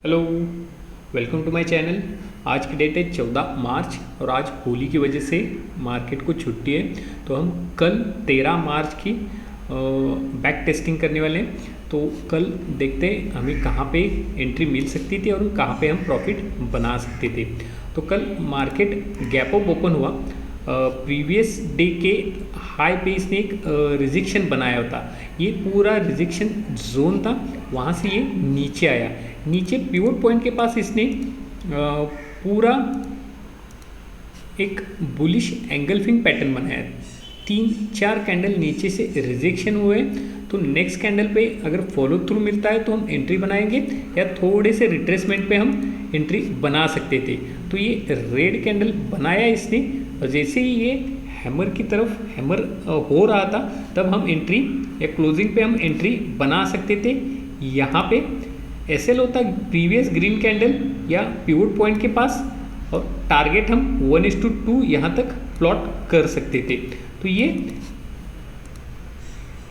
Hello, welcome to my channel. आज की date है 14 मार्च और आज होली की वजह से मार्केट को छुट्टी है। तो हम कल 13 मार्च की बैक टेस्टिंग करने वाले हैं। तो कल देखते हैं हमें कहाँ पे एंट्री मिल सकती थी और कहाँ पे हम प्रॉफिट बना सकते थे। तो कल मार्केट गैप अप ओपन हुआ। प्रीवियस डे के हाई पे इसने एक रिजेक्शन बनाया था। ये पूरा रिजेक्शन जोन था, वहाँ से ये नीचे आया। नीचे पिवट पॉइंट के पास इसने पूरा एक बुलिश एंगल्फिंग पैटर्न बनाया। 3-4 कैंडल नीचे से रिजेक्शन हुए, तो नेक्स्ट कैंडल पे अगर फॉलो थ्रू मिलता है तो हम एंट्री बनाएंगे या थोड़े से रिट्रेसमेंट पे हम एंट्री बना सकते थे। तो ये रेड कैंडल बनाया इसने और जैसे ही ये हैमर की तरफ हैमर हो रहा था तब हम एंट्री या क्लोजिंग पे हम एंट्री बना सकते थे। यहाँ पे एसएल होता प्रीवियस ग्रीन कैंडल या पिवट पॉइंट के पास और टारगेट हम 1:2 यहाँ तक प्लॉट कर सकते थे। तो ये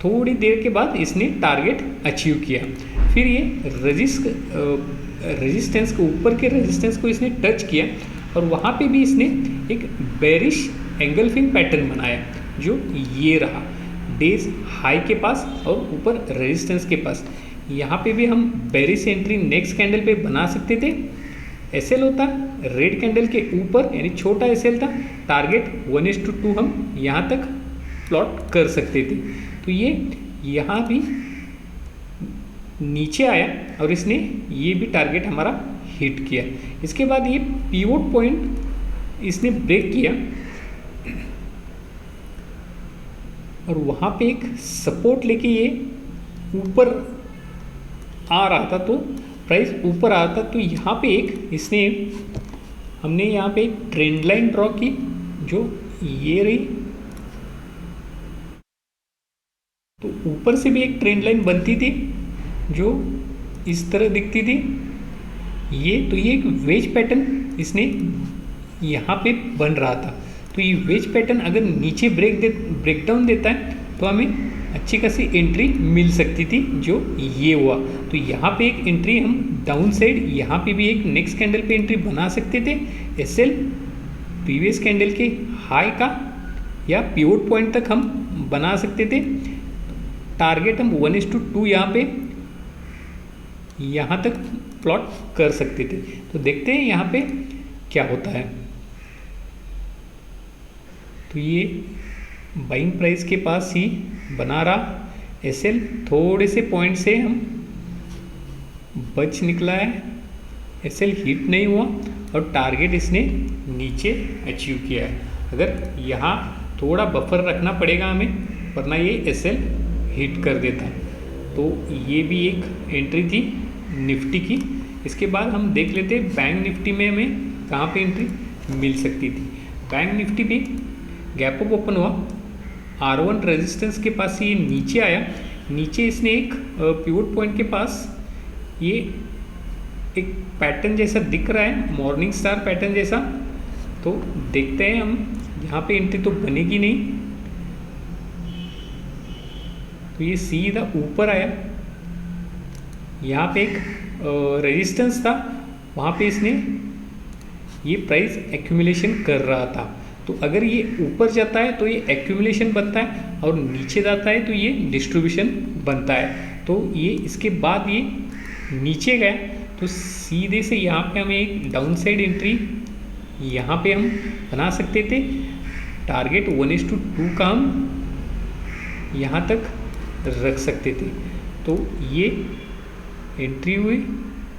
थोड़ी देर के बाद इसने टारगेट अचीव किया। फिर ये रेजिस्टेंस के ऊपर के रेजिस्टेंस को इसने टच किया और वहाँ पे भी इसने एक बेरिश एंगल्फिंग पैटर्न बनाया जो ये रहा डेज हाई के पास और ऊपर रेजिस्टेंस के पास। यहाँ पे भी हम बेरिश एंट्री नेक्स्ट कैंडल पे बना सकते थे। एसएल होता रेड कैंडल के ऊपर यानी छोटा एसएल था, टारगेट 1:2 हम यहाँ तक प्लॉट कर सकते थे। तो ये यहाँ भी नीचे आया और इसने ये भी टारगेट हमारा हिट किया। इसके बाद ये पिवट पॉइंट इसने ब्रेक किया और वहाँ पे एक सपोर्ट लेके ये ऊपर आ रहा था, तो प्राइस ऊपर आ रहा था। तो यहाँ पे एक इसने हमने यहाँ पे एक ट्रेंड लाइन ड्रॉ की जो ये रही। तो ऊपर से भी एक ट्रेंड लाइन बनती थी जो इस तरह दिखती थी। तो ये एक वेज पैटर्न इसने यहाँ पे बन रहा था। तो ये वेज पैटर्न अगर नीचे ब्रेक डाउन देता है तो हमें अच्छी खासी एंट्री मिल सकती थी, जो ये हुआ। तो यहाँ पे एक एंट्री हम डाउन साइड यहाँ पे भी एक नेक्स्ट कैंडल पे एंट्री बना सकते थे। एसएल प्रीवियस कैंडल के हाई का या पिवट पॉइंट तक हम बना सकते थे। टारगेट हम 1:2 यहाँ पे यहाँ तक प्लॉट कर सकते थे। तो देखते हैं यहाँ पे क्या होता है। तो ये बाइंग प्राइस के पास ही बना रहा। एसएल थोड़े से पॉइंट से हम बच निकला है, एसएल हिट नहीं हुआ और टारगेट इसने नीचे अचीव किया है। अगर यहाँ थोड़ा बफर रखना पड़ेगा हमें, वरना ये एसएल हिट कर देता। तो ये भी एक एंट्री थी निफ्टी की। इसके बाद हम देख लेते बैंक निफ्टी में हमें कहाँ पे एंट्री मिल सकती थी। बैंक निफ्टी भी गैप अप ओपन हुआ, R1 रेजिस्टेंस के पास ये नीचे आया। नीचे इसने एक पिवट पॉइंट के पास ये एक पैटर्न जैसा दिख रहा है, मॉर्निंग स्टार पैटर्न जैसा। तो देखते हैं हम यहाँ पे एंट्री तो बनेगी नहीं। तो ये सीधा ऊपर आया, यहाँ पे एक रेजिस्टेंस था, वहाँ पे इसने ये प्राइस एक्यूमुलेशन कर रहा था। तो अगर ये ऊपर जाता है तो ये एक्यूमुलेशन बनता है और नीचे जाता है तो ये डिस्ट्रीब्यूशन बनता है। तो ये इसके बाद ये नीचे गया तो सीधे से यहाँ पे हमें एक डाउन साइड एंट्री यहाँ पे हम बना सकते थे। टारगेट 1:2 का हम यहाँ तक रख सकते थे। तो ये एंट्री हुई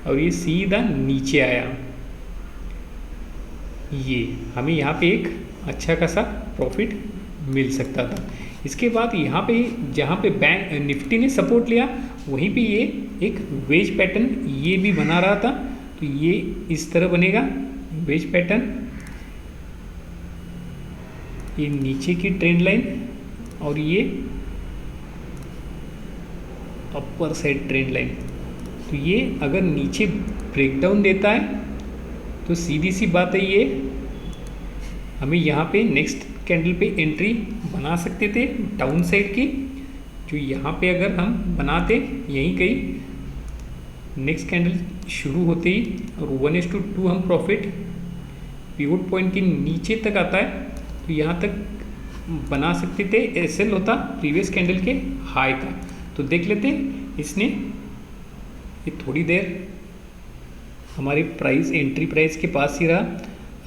और ये सीधा नीचे आया। ये हमें यहाँ पे एक अच्छा खासा प्रॉफिट मिल सकता था। इसके बाद यहाँ पे जहाँ पे बैंक निफ्टी ने सपोर्ट लिया वहीं पे ये एक वेज पैटर्न ये भी बना रहा था। तो ये इस तरह बनेगा वेज पैटर्न, ये नीचे की ट्रेंड लाइन और ये अपर साइड ट्रेंड लाइन। तो ये अगर नीचे ब्रेकडाउन देता है तो सीधी सी बात है ये हमें यहाँ पे नेक्स्ट कैंडल पे एंट्री बना सकते थे डाउन साइड की। जो यहाँ पे अगर हम बनाते यहीं कहीं नेक्स्ट कैंडल शुरू होते ही और 1:2 हम प्रॉफिट पिवट पॉइंट के नीचे तक आता है तो यहाँ तक बना सकते थे, एसएल होता प्रीवियस कैंडल के हाई का। तो देख लेते इसने ये थोड़ी देर हमारी प्राइस एंट्री प्राइस के पास ही रहा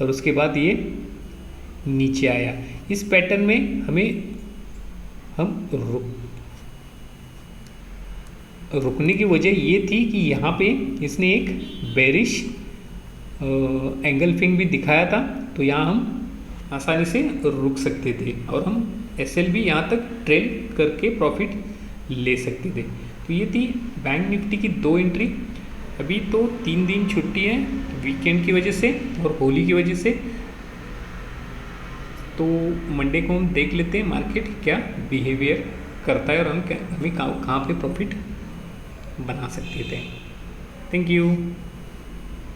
और उसके बाद ये नीचे आया। इस पैटर्न में हम रुकने की वजह ये थी कि यहाँ पे इसने एक बेरिश एंगल फिंग भी दिखाया था, तो यहाँ हम आसानी से रुक सकते थे और हम एसएल भी यहाँ तक ट्रेल करके प्रॉफिट ले सकते थे। तो ये थी बैंक निफ्टी की 2 एंट्री। अभी तो 3 दिन छुट्टी है वीकेंड की वजह से और होली की वजह से, तो मंडे को हम देख लेते हैं मार्केट क्या बिहेवियर करता है और हमें कहाँ पे प्रॉफिट बना सकते थे। Thank you.